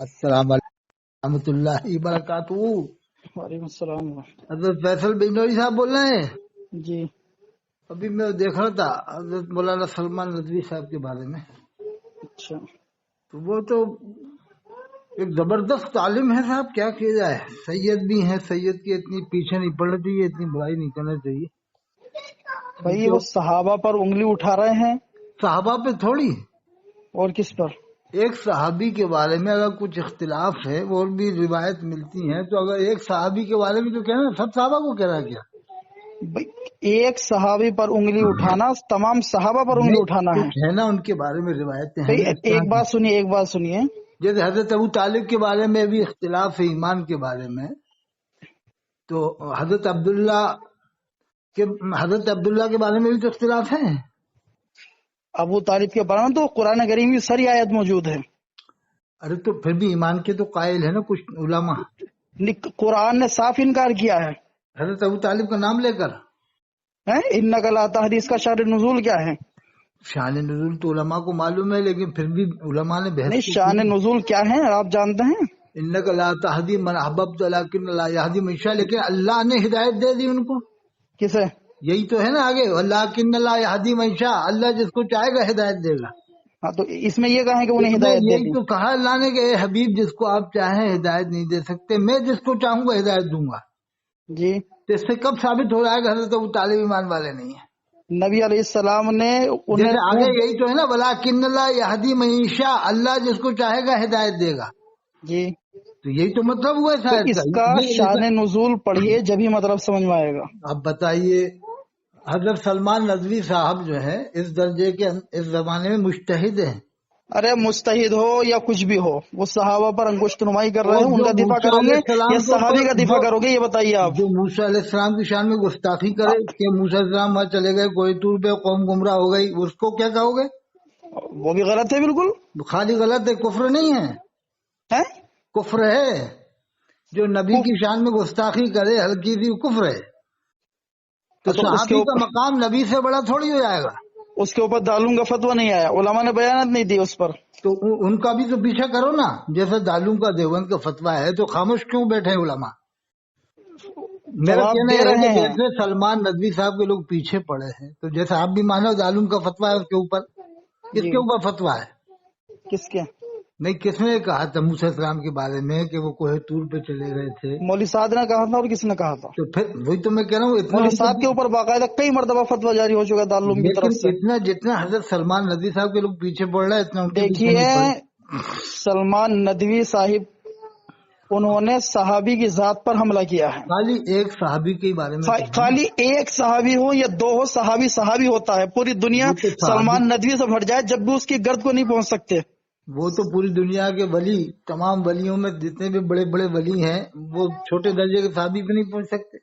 السلام علیکم ورحمۃ اللہ وبرکاتہ۔ وعلیکم السلام۔ حضرت فیصل بجنوری صاحب بول رہے ہیں؟ جی ابھی میں دیکھ رہا تھا حضرت مولانا سلمان ندوی صاحب کے بارے میں، اچھا، تو وہ تو ایک زبردست عالم ہے صاحب، کیا کیا جائے۔ سید بھی ہیں، سید کی اتنی پیچھے نہیں پڑنا چاہیے، اتنی برائی نہیں کرنا چاہیے۔ بھائی وہ صحابہ پر انگلی اٹھا رہے ہیں صحابہ پہ تھوڑی، اور کس پر؟ ایک صحابی کے بارے میں اگر کچھ اختلاف ہے، اور بھی روایت ملتی ہیں، تو اگر ایک صحابی کے بارے میں تو کہنا سب صحابہ کو کہنا کیا؟ بھائی ایک صحابی پر انگلی اٹھانا تمام صحابہ پر انگلی اٹھانا ہے۔ کچھ ہے نا ان کے بارے میں روایتیں ہیں بھائی نا اس طرح ایک بات سنیے، ایک بات سنیے، جیسے حضرت ابو طالب کے بارے میں بھی اختلاف ہے ایمان کے بارے میں، تو حضرت عبداللہ کے بارے میں بھی تو اختلاف ہے۔ ابو طالب کے بارے میں تو قرآن کریم کی ساری آیت موجود ہے۔ ارے تو پھر بھی ایمان کے تو قائل ہے نا کچھ علماء۔ قرآن نے صاف انکار کیا ہے۔ حضرت ابو طالب کا نام لے کر انک لا تہدی، اس کا شان نزول کیا ہے؟ شان نزول تو علماء کو معلوم ہے، لیکن پھر بھی علماء نے بحث نہیں، شان نزول کیا ہے آپ جانتے ہیں؟ انک لا تہدی من احببت ولکن اللہ یہدی من یشاء، لیکن اللہ نے ہدایت دے دی ان کو۔ کسے؟ یہی تو ہے نا آگے، ولکن اللہ یہدی من یشاء، اللہ جس کو چاہے گا ہدایت دے گا۔ ہاں تو اس میں یہ کہیں کہ انہیں ہدایت دے یہی دی۔ تو کہا اللہ نے کہ اے حبیب، جس کو آپ چاہیں ہدایت نہیں دے سکتے، میں جس کو چاہوں گا ہدایت دوں گا۔ جی، تو اس سے کب ثابت ہو رہا ہے کہ حضرت ابو طالب ایمان والے نہیں ہیں؟ نبی علیہ السلام نے جیسے آگے یہی تو ہے نا، وَلَٰكِنَّ اللَّهَ يَهْدِي مَن يَشَاءُ، اللہ جس کو چاہے گا ہدایت دے گا۔ جی، تو یہی تو مطلب ہوا ہے تو شاید اس کا کا۔ شان نزول پڑھیے جبھی مطلب سمجھ میں آئے گا۔ اب بتائیے، حضرت سلمان ندوی صاحب جو ہے اس درجے کے اس زمانے میں مجتہد ہیں۔ ارے مجتہد ہو یا کچھ بھی ہو، وہ صحابہ پر انگشت نمائی کر رہے اور ہیں، ان جو کا دفاع موسیٰ کرو علیہ گے السلام یا کے صحابی اوپر کا دفاع کرو گے؟ یہ بتائیے آپ۔ جو موسیٰ علیہ السلام کی شان میں گستاخی کرے کہ موسیٰ علیہ السلام وہاں چلے گئے کوئی طور پہ، قوم گمراہ ہو گئی، اس کو کیا کہو گے؟ وہ بھی غلط ہے بالکل۔ خالی غلط ہے، کفر نہیں ہے، ہے کفر ہے۔ جو نبی کی شان میں گستاخی کرے ہلکی سی، کفر ہے۔ تو اس کے صحابی کا اوپر مقام نبی سے بڑا تھوڑی ہو جائے گا۔ اس کے اوپر دالوں کا فتویٰ نہیں آیا، علماء نے بیانات نہیں دی اس پر۔ تو ان کا بھی تو پیچھا کرو نا، جیسے دالوں کا دیوبند کا فتویٰ ہے، تو خاموش کیوں بیٹھے علماء؟ میرا جواب کہنا دے ہے رہے کہ ہیں۔ جیسے سلمان ندوی صاحب کے لوگ پیچھے پڑے ہیں، تو جیسے آپ بھی مانو دالوں کا فتویٰ ہے اس کے اوپر، کس جی، کے اوپر فتویٰ ہے؟ کس کے؟ نہیں، کس نے کہا تھا موسیٰ علیہ السلام کے بارے میں کہ وہ کوہ طور پہ چلے گئے تھے؟ مولوی صاحب نے کہا تھا اور کس نے کہا تھا؟ تو پھر وہی تو میں کہہ رہا ہوں، اتنا مولوی صاحب کے اوپر باقاعدہ کئی مرتبہ فتویٰ جاری ہو چکا دارالعلوم کی لیکن طرف سے۔ جتنا حضرت سلمان ندوی صاحب کے لوگ پیچھے پڑ رہے ہیں، اتنا ان کے پیچھے دیکھیے، نہیں پڑے۔ سلمان ندوی صاحب انہوں نے صحابی کی ذات پر حملہ کیا ہے۔ خالی ایک صحابی کے بارے میں خالی ایک صحابی ہو یا دو ہو، صحابی صحابی ہوتا ہے۔ پوری دنیا وہ تو سلمان ندوی سے بھٹ جائے، جب بھی اس کی گرد کو نہیں پہنچ سکتے۔ وہ تو پوری دنیا کے ولی، تمام ولیوں میں جتنے بھی بڑے بڑے ولی ہیں، وہ چھوٹے درجے کے صحابی پہ نہیں پہنچ سکتے۔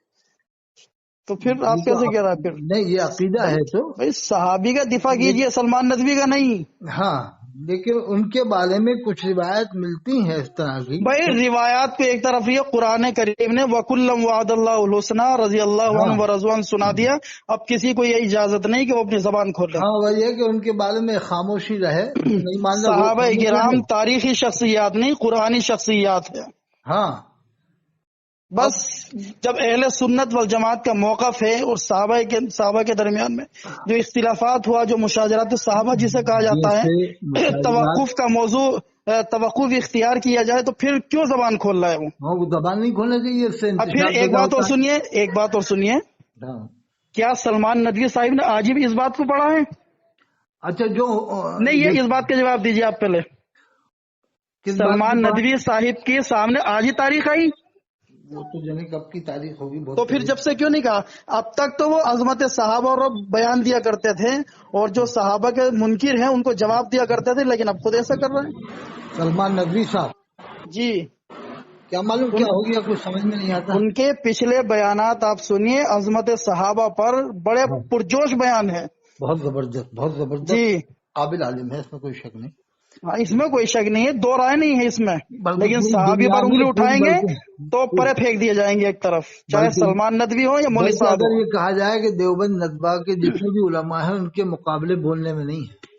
تو پھر آپ کیسے کہہ رہا ہے؟ پھر نہیں، یہ عقیدہ ہے تو بھائی صحابی کا دفاع کیجئے، سلمان ندوی کا نہیں۔ ہاں، لیکن ان کے بارے میں کچھ روایت ملتی ہیں اس طرح کی۔ بھائی روایات پہ ایک طرف یہ قرآن کریم نے وَكُلًّا وَعَدَ اللَّهُ الْحُسْنَىٰ رضی اللہ عنہ ورضوان سنا دیا، اب کسی کو یہ اجازت نہیں کہ وہ اپنی زبان کھولے۔ ہاں، وہ یہ کہ ان کے بارے میں خاموشی رہے، نہیں ماننا وہ صحابہ خاموش کرام رہے۔ تاریخی شخصیات نہیں، قرآنی شخصیات ہے۔ ہاں، بس جب اہل سنت والجماعت کا موقف ہے اور صحابہ کے درمیان میں جو اختلافات ہوا، جو مشاجرات صحابہ جسے کہا جاتا ہے، توقف کا موضوع، توقف اختیار کیا جائے، تو پھر کیوں زبان کھول رہا ہے وہ؟ وہ زبان نہیں کھولنا چاہیے، اس سے اب پھر انتشار ایک پیدا بات اور ہوتا ہے۔ سنیے، ایک بات اور سنیے، ہاں۔ کیا سلمان ندوی صاحب نے آج بھی اس بات کو پڑھا ہے؟ اچھا، جو نہیں، یہ اس بات کا جواب دیجیے آپ پہلے۔ کس بات سلمان کی بات؟ ندوی صاحب کے سامنے آج ہی تاریخ آئی، وہ تو جانے کب کی تاریخ ہوگی، بہت تو پھر جب سے کیوں نہیں کہا؟ اب تک تو وہ عظمت صحابہ اور بیان دیا کرتے تھے، اور جو صحابہ کے منکر ہیں ان کو جواب دیا کرتے تھے، لیکن اب خود ایسا کر رہے ہیں۔ سلمان ندوی صاحب جی، کیا معلوم کیا ہو گیا، کچھ سمجھ میں نہیں آتا۔ ان کے پچھلے بیانات آپ سنیے، عظمت صحابہ پر بڑے پرجوش بیان ہے۔ بہت زبردست، بہت زبردست، جی قابل عالم ہے، اس میں کوئی شک نہیں۔ ہاں، اس میں کوئی شک نہیں ہے، دو رائے نہیں ہے اس میں، بلکہ لیکن پوری صحابی دنیا پر انگلی میں اٹھائیں گے تو پرے پھینک دیے جائیں گے ایک طرف، چاہے سلمان ندوی ہو یا مولوی بلکہ صاحب اگر ہو۔ یہ کہا جائے کہ دیوبند ندوہ کے جتنے بھی علماء ہیں ان کے مقابلے بولنے میں نہیں ہے۔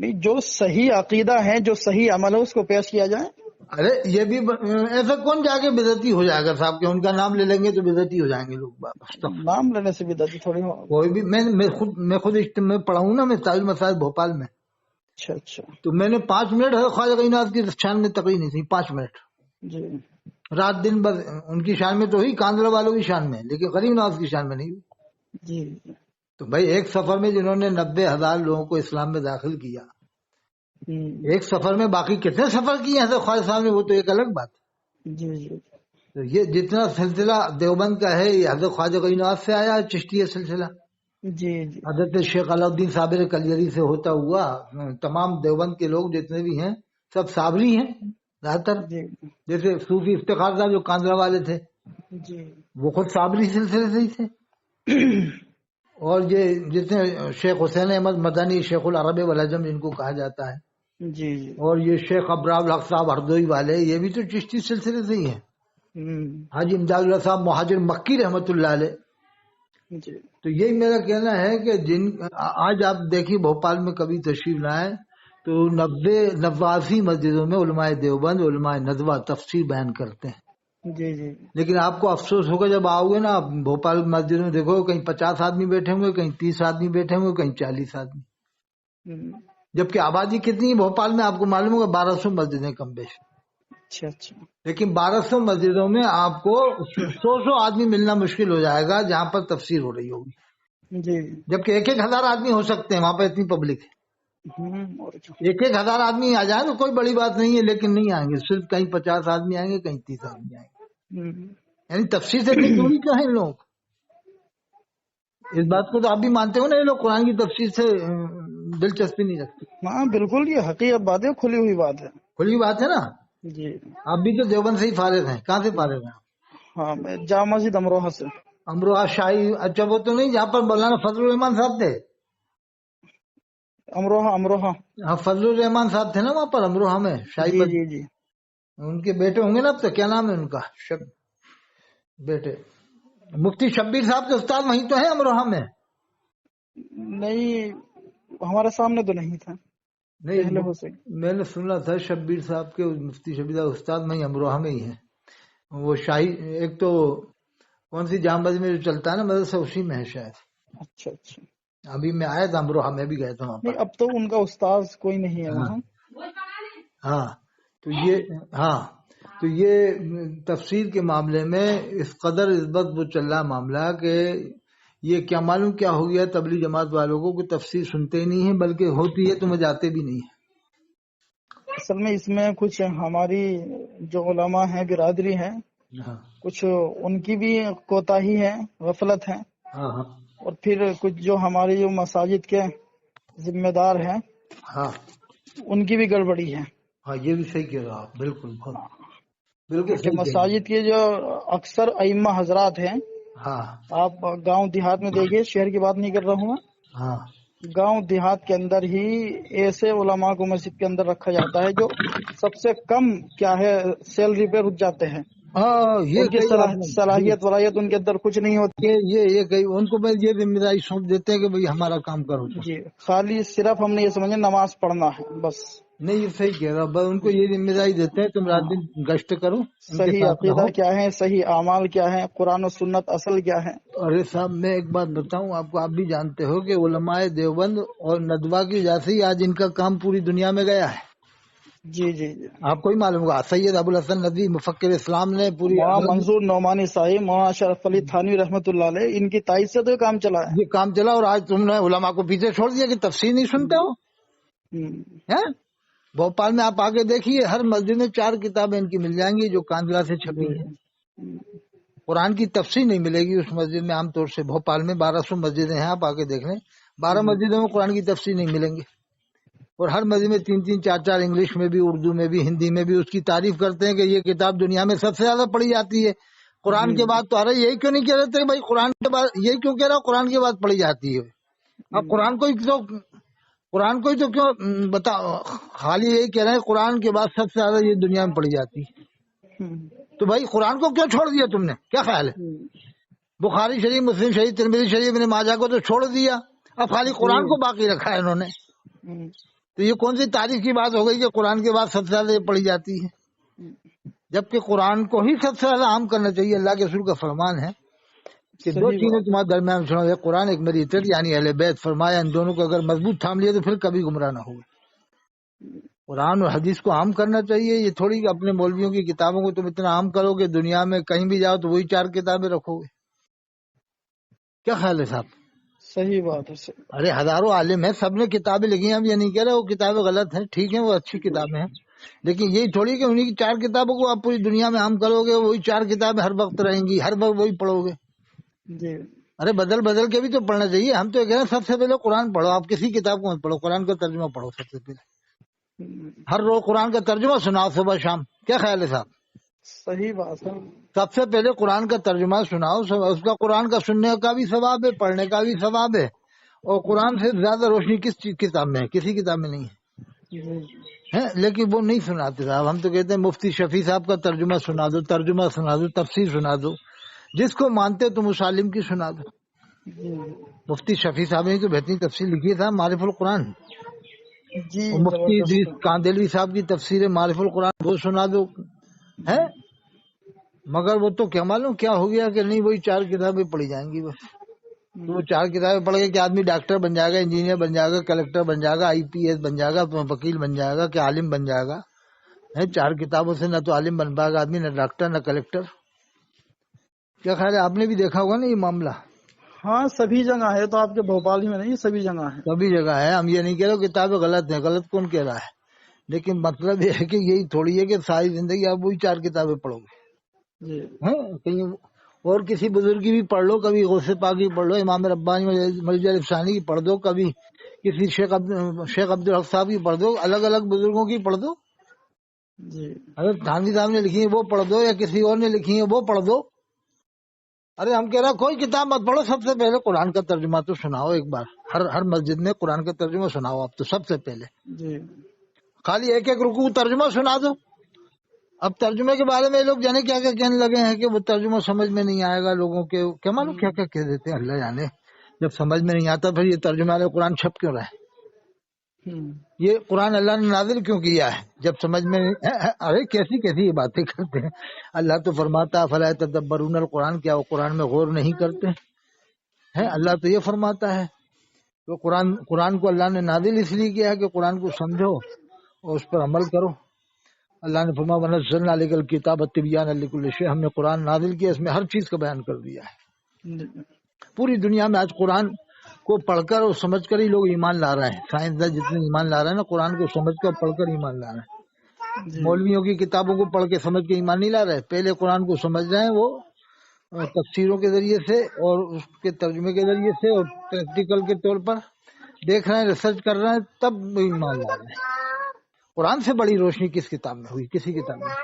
نہیں، جو صحیح عقیدہ ہے، جو صحیح عمل ہے، اس کو پیش کیا جائے. ارے یہ بھی ایسا کون جا کے بدعتی ہو جائے گا صاحب کہ ان کا نام لے لیں گے تو بدعتی ہو جائیں گے لوگ. نام لینے سے بدعتی تھوڑی ہو. کوئی بھی میں خود میں پڑھا ہوں نا، میں تاج مساجد بھوپال میں. اچھا اچھا. تو میں نے 5 منٹ خواجہ غنی نواز کی شان میں تقریر نہیں تھی. 5 منٹ جی رات دن بس ان کی شان میں تو ہوئی، کاندڑا والوں کی شان میں، لیکن غریب نواز کی شان میں نہیں ہوئی. جی. تو بھائی ایک سفر میں جنہوں نے 90,000 لوگوں کو اسلام میں داخل کیا، ایک سفر میں، باقی کتنے سفر کیے حضرت خواجہ صاحب نے، وہ تو ایک الگ بات. جی جی. تو یہ جتنا سلسلہ دیوبند کا ہے یہ حضرت خواجہ غنی نواز سے آیا ہے، چشتی سلسلہ. جی جی. حضرت شیخ علاء الدین صابر کلیری سے ہوتا ہوا تمام دیوبند کے لوگ جتنے بھی ہیں سب صابری ہیں زیادہ تر. جیسے صوفی افتخار صاحب جو کاندڑا والے تھے جی وہ خود صابری سلسلے سے ہی تھے. اور یہ جتنے شیخ حسین احمد مدنی، شیخ العرب والعجم جن کو کہا جاتا ہے، جی. اور یہ شیخ ابرار الحق صاحب ہردوئی والے، یہ بھی تو چشتی سلسلے سے ہی ہیں. حاجی امداد اللہ صاحب مہاجر مکی رحمت اللہ علیہ. جی. تو یہی میرا کہنا ہے کہ آج آپ دیکھیے بھوپال میں کبھی تشریف لائیں تو 89 مسجدوں میں علماء دیوبند، علماء ندوہ تفسیر بیان کرتے ہیں. جی جی. لیکن آپ کو افسوس ہوگا جب آؤ گے نا بھوپال مسجد میں، دیکھو کہیں 50 آدمی بیٹھے ہوئے، کہیں 30 آدمی بیٹھے ہوئے، کہیں 40 آدمی. جبکہ آبادی کتنی ہے بھوپال میں آپ کو معلوم ہوگا، 1200 مسجدیں کم بیش. اچھا اچھا. لیکن 1200 مسجدوں میں آپ کو 100 آدمی ملنا مشکل ہو جائے گا جہاں پر تفسیر ہو رہی ہوگی. جی. جبکہ 1,000 آدمی ہو سکتے ہیں وہاں پہ، اتنی پبلک ہے. 1,000 آدمی آ جائیں تو کوئی بڑی بات نہیں ہے، لیکن نہیں آئیں گے. صرف کہیں 50 آدمی آئیں گے، کہیں 30 آدمی آئیں گے. یعنی تفسیر سے اتنی دوری کیا ہے ان لوگ. اس بات کو تو آپ بھی مانتے ہو نا، یہ لوگ قرآن کی تفسیر سے دلچسپی نہیں رکھتے. ہاں بالکل، یہ حقیقت بات ہے، کھلی ہوئی بات ہے. کھلی بات ہے نا. جی. آپ بھی تو دیوبند سے ہی فارغ ہیں. کہاں سے فارغ ہیں؟ ہاں میں جامع مسجد امروہہ سے. امروہہ شاہی. اچھا وہ تو نہیں جہاں پر مولانا فضل الرحمان صاحب تھے؟ امروہہ. ہاں فضل الرحمان صاحب تھے نا وہاں پر امروہہ میں شاہی جی مسجد. جی جی. ان کے بیٹے ہوں گے نا اب تو، کیا نام ہے ان کا؟ بیٹے مفتی شبیر صاحب کے استاد وہیں تو ہیں امروہہ میں. نہیں ہمارے سامنے تو نہیں تھا. نہیں میں نے سنا تھا شبیر صاحب کے، مفتی شبیر صاحب استاد وہیں امروہہ میں ہی ہیں. وہ شاہی ایک تو کون سی جامع مسجد میں جو چلتا ہے نا مدرسہ، اسی میں ہے شاید. اچھا اچھا. ابھی میں آیا تھا امروہہ، میں بھی گیا تھا وہاں پر. نہیں اب تو ان کا استاد کوئی نہیں ہے وہاں. ہاں تو یہ تفسیر کے معاملے میں اس قدر اس وقت وہ چل رہا معاملہ کہ یہ کیا معلوم کیا ہو گیا تبلیغ جماعت والوں کو، کہ تفسیر سنتے ہی نہیں ہیں، بلکہ ہوتی ہے تو میں جاتے بھی نہیں ہیں. اصل میں اس میں کچھ ہماری جو علماء ہیں، برادری ہیں، کچھ ان کی بھی کوتاہی ہے، غفلت ہے. اور پھر کچھ جو ہماری جو مساجد کے ذمہ دار ہیں ان کی بھی گڑبڑی ہے. ہاں یہ بھی صحیح کہہ رہا آپ، بالکل بالکل. مساجد کے جو اکثر ائمہ حضرات ہیں، آپ گاؤں دیہات میں دیکھیے، شہر کی بات نہیں کر رہا ہوں میں، گاؤں دیہات کے اندر ہی ایسے علماء کو مسجد کے اندر رکھا جاتا ہے جو سب سے کم کیا ہے سیلری پہ رک جاتے ہیں. ان کی صلاحیت ولایت ان کے اندر کچھ نہیں ہوتی. یہ ان کو یہ ذمہ داری سونپ دیتے ہیں کہ بھئی ہمارا کام کرو. جی خالی صرف ہم نے یہ سمجھے نماز پڑھنا ہے بس. نہیں یہ صحیح کہہ رہا، بس ان کو یہ ذمہ داری دیتے ہیں تم رات دن گشت کرو، صحیح عقیدہ کیا ہے، صحیح اعمال کیا ہے، قرآن و سنت اصل کیا ہے. ارے صاحب میں ایک بات بتاؤں آپ کو، آپ بھی جانتے ہو کہ علماء دیوبند اور ندوہ کی وجہ سے ہی آج ان کا کام پوری دنیا میں گیا ہے. جی جی جی. آپ کو ہی معلوم ہوگا، سید ابو الحسن ندوی مفکر اسلام نے پوری منظور نعمانی صاحب، مولانا شرف علی تھانوی رحمۃ اللہ علیہ، ان کی تائید سے تو کام چلا ہے. یہ کام چلا، اور آج تم نے علماء کو پیچھے چھوڑ دیا کہ تفسیر نہیں سنتے ہو. بھوپال میں آپ آگے دیکھیے، ہر مسجد میں 4 کتابیں ان کی مل جائیں گی جو کاندلا سے چھپی ہیں. قرآن کی تفسیر نہیں ملے گی اس مسجد میں. عام طور سے بھوپال میں 1200 مسجدیں ہیں، آپ آگے دیکھ لیں، 12 مسجدوں میں قرآن کی تفسیر نہیں ملیں گی. اور ہر مسجد میں 3-3 4-4 انگلش میں بھی، اردو میں بھی، ہندی میں بھی اس کی تعریف کرتے ہیں کہ یہ کتاب دنیا میں سب سے زیادہ پڑھی جاتی ہے. قرآن کے بعد تو ارے یہی کیوں نہیں کہہ رہے تھے بھائی قرآن کے بعد، یہی کیوں کہہ رہا قرآن کے بعد پڑھی جاتی ہے. اب قرآن کو ہی تو کیوں بتا، خالی یہی کہہ رہے ہیں قرآن کے بعد سب سے زیادہ یہ دنیا میں پڑھی جاتی ہے. تو بھائی قرآن کو کیوں چھوڑ دیا تم نے؟ کیا خیال ہے؟ بخاری شریف، مسلم شریف، ترمذی شریف، ابن ماجہ کو تو چھوڑ دیا، اب خالی قرآن کو باقی رکھا ہے انہوں نے. تو یہ کون سی تاریخ کی بات ہو گئی کہ قرآن کے بعد سب سے زیادہ یہ پڑھی جاتی ہے؟ جبکہ قرآن کو ہی سب سے زیادہ عام کرنا چاہیے. اللہ کے رسول کا فرمان ہے کہ دو چیزیں تمہارے درمیان سنا ہے، قرآن ایک میری عطر یعنی اہل بیت. فرمایا ان دونوں کو اگر مضبوط تھام لیا تو پھر کبھی گمراہ نہ ہوگا. قرآن اور حدیث کو عام کرنا چاہیے. یہ تھوڑی کہ اپنے مولویوں کی کتابوں کو تم اتنا عام کرو کہ دنیا میں کہیں بھی جاؤ تو وہی 4 کتابیں رکھو گے. کیا خیال ہے صاحب؟ صحیح بات ہے. ارے ہزاروں عالم ہیں، سب نے کتابیں لکھی ہیں. ہم یہ نہیں کہہ رہے وہ کتابیں غلط ہیں، ٹھیک ہیں، وہ اچھی کتابیں ہیں، لیکن یہی تھوڑی کہ انہیں کی 4 کتابوں کو آپ پوری دنیا میں عام کرو گے، وہی 4 کتابیں ہر وقت رہیں گی، ہر وقت وہی پڑھو گے. ارے بدل بدل کے بھی تو پڑھنا چاہیے. ہم تو کہہ رہے ہیں سب سے پہلے قرآن پڑھو. آپ کسی کتاب کو مت پڑھو، قرآن کا ترجمہ پڑھو سب سے پہلے. ہر روز قرآن کا ترجمہ سناؤ صبح شام. کیا خیال ہے صاحب؟ صحیح بات ہے. سب سے پہلے قرآن کا ترجمہ سناؤ. اس کا قرآن کا سننے کا بھی ثواب ہے، پڑھنے کا بھی ثواب ہے. اور قرآن سے زیادہ روشنی کس کتاب میں ہے؟ کسی کتاب میں نہیں ہے. لیکن وہ نہیں سناتے صاحب. ہم تو کہتے ہیں مفتی شفیع صاحب کا ترجمہ سنا دو، ترجمہ سنا دو، تفسیر سنا دو. جس کو مانتے تو مسالم کی سنا دو. مفتی شفیع صاحب نے تو بہترین تفسیر لکھی تھا معرف القرآن. مفتی ادریس کاندلوی صاحب کی تفسیر معرف القرآن وہ سنا دو. ہے مگر وہ تو کیا معلوم کیا ہو گیا کہ نہیں وہی 4 کتابیں پڑھی جائیں گی بس. تو وہ 4 کتابیں پڑھ کے کہ آدمی ڈاکٹر بن جائے گا، انجینئر بن جائے گا، کلیکٹر بن جائے گا، IPS بن جائے گا، وکیل بن جائے گا، کہ عالم بن جائے گا. 4 کتابوں سے نہ تو عالم بن پائے گا آدمی، نہ ڈاکٹر، نہ کلیکٹر. کیا خیال ہے؟ آپ نے بھی دیکھا ہوگا نا یہ معاملہ. ہاں سبھی جگہ ہے، تو آپ کے بھوپال ہی میں نہیں، سبھی جگہ ہے. سبھی جگہ ہے. ہم یہ نہیں کہہ رہے کتابیں غلط ہیں، غلط کون کہہ رہا ہے، لیکن مطلب یہ ہے کہ یہی تھوڑی ہے کہ ساری زندگی آپ وہی 4 کتابیں پڑھو گے. کہیں اور کسی بزرگ کی بھی پڑھ لو، کبھی غوث پاک کی پڑھ لو، امام ربانی مرزا علی افسانی کی پڑھ دو، کبھی کسی شیخ عبدالحق صاحب کی پڑھ دو، الگ الگ بزرگوں کی پڑھ دو. اگر تھانوی صاحب نے لکھی ہے وہ پڑھ دو، یا کسی اور نے لکھی ہے وہ پڑھ دو. ارے ہم کہہ رہے کوئی کتاب مت پڑھو، سب سے پہلے قرآن کا ترجمہ تو سناؤ ایک بار. ہر مسجد میں قرآن کا ترجمہ سناؤ آپ تو سب سے پہلے. خالی ایک ایک رکوع ترجمہ سنا دو. اب ترجمے کے بارے میں لوگ جانے کیا کیا کہنے لگے ہیں کہ وہ ترجمہ سمجھ میں نہیں آئے گا لوگوں کے. کیا معلوم کیا کیا کہہ دیتے ہیں، اللہ جانے. جب سمجھ میں نہیں آتا پھر یہ ترجمہ والے قرآن چھپ کیوں رہے؟ یہ قرآن اللہ نے نازل کیوں کیا ہے جب سمجھ میں نہیں؟ ارے کیسی کیسی یہ باتیں کرتے ہیں. اللہ تو فرماتا فلا تدبرون القرآن، کیا وہ قرآن میں غور نہیں کرتے ہیں؟ اللہ تو یہ فرماتا ہے کہ قرآن کو اللہ نے نازل اس لیے کیا ہے کہ قرآن کو سمجھو اور اس پر عمل کرو. اللہ نے فرمایا ونزلنا علیک الکتاب تبیانا لکل شیء، ہم نے قرآن نازل کیا، اس میں ہر چیز کا بیان کر دیا ہے. پوری دنیا میں آج قرآن کو پڑھ کر اور سمجھ کر ہی لوگ ایمان لا رہے ہیں. سائنسداں جتنے ایمان لا رہے ہیں نا، قرآن کو سمجھ کر پڑھ کر ایمان لا رہے ہیں. مولویوں کی کتابوں کو پڑھ کے سمجھ کے ایمان نہیں لا رہے. پہلے قرآن کو سمجھ رہے ہیں وہ تفسیروں کے ذریعے سے اور اس کے ترجمے کے ذریعے سے اور پریکٹیکل کے طور پر دیکھ رہے ہیں، ریسرچ کر رہے ہیں، تب ایمان لا رہے ہیں. قرآن سے بڑی روشنی کس کتاب میں ہوئی؟ کسی کتاب میں.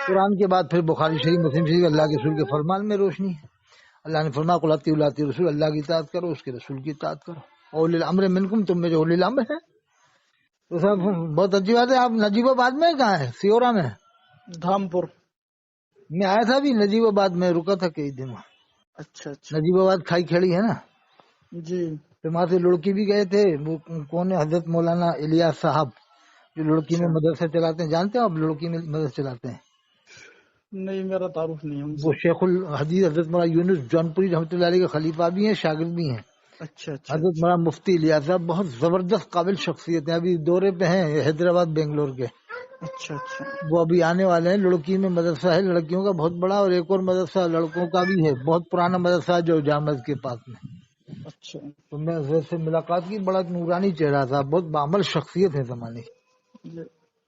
قرآن کے بعد پھر بخاری شریف، مسلم شریف، اللہ کے رسول کے فرمان میں روشنی ہے. اللہ نے فرمایا قل اطیعوا اللہ اطیعوا الرسول، اللہ کی اطاعت کرو، اس کے رسول کی اطاعت کرو. اولی الامر منکم، تم میں جو اولی الامر ہے. تو صاحب بہت اچھی بات ہے. آپ نجیب آباد میں کہاں ہے؟ سیورا میں؟ دھامپور میں آیا تھا ابھی نجیب آباد میں، رکا تھا کئی دن. اچھا نجیب آباد کھائی کھڑی ہے نا جی. تو وہاں سے لڑکی بھی گئے تھے. وہ کون ہے؟ حضرت مولانا الیاس صاحب جو لڑکی میں مدرسے چلاتے ہیں. جانتے ہیں آپ لڑکی میں مدرسے چلاتے ہیں؟ نہیں میرا تعارف نہیں ہے. وہ شیخ الحدیث حضرت مولانا یونس جونپوری رحمۃ اللہ علیہ کے خلیفہ بھی ہیں، شاگرد بھی ہیں. اچھا. حضرت مولانا مفتی الیاس صاحب بہت زبردست قابل شخصیت ہیں، ابھی دورے پہ ہیں حیدرآباد بنگلور کے. اچھا. وہ ابھی آنے والے ہیں. لڑکی میں مدرسہ ہے لڑکیوں کا بہت بڑا، اور ایک اور مدرسہ لڑکوں کا بھی ہے، بہت پرانا مدرسہ جو جامع کے پاس میں. اچھا. تو میں حضرت سے ملاقات کی، بڑا نورانی چہرہ تھا، بہت بعمل شخصیت ہے زمانے کی،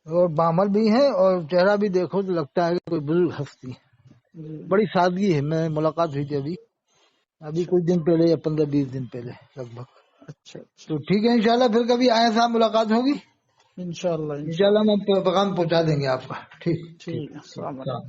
اور بعمل بھی ہے اور چہرہ بھی دیکھو تو لگتا ہے کہ کوئی بزرگ ہستی ہے. بڑی سادگی ہے. میں ملاقات ہوئی تھی ابھی کچھ دن پہلے یا 15-20 دن پہلے لگ بھگ. اچھا. تو ٹھیک ہے انشاءاللہ پھر کبھی آئے صاحب ملاقات ہوگی انشاءاللہ انشاءاللہ. ہم پیغام پہنچا دیں گے آپ کا. ٹھیک ہے. السلام علیکم.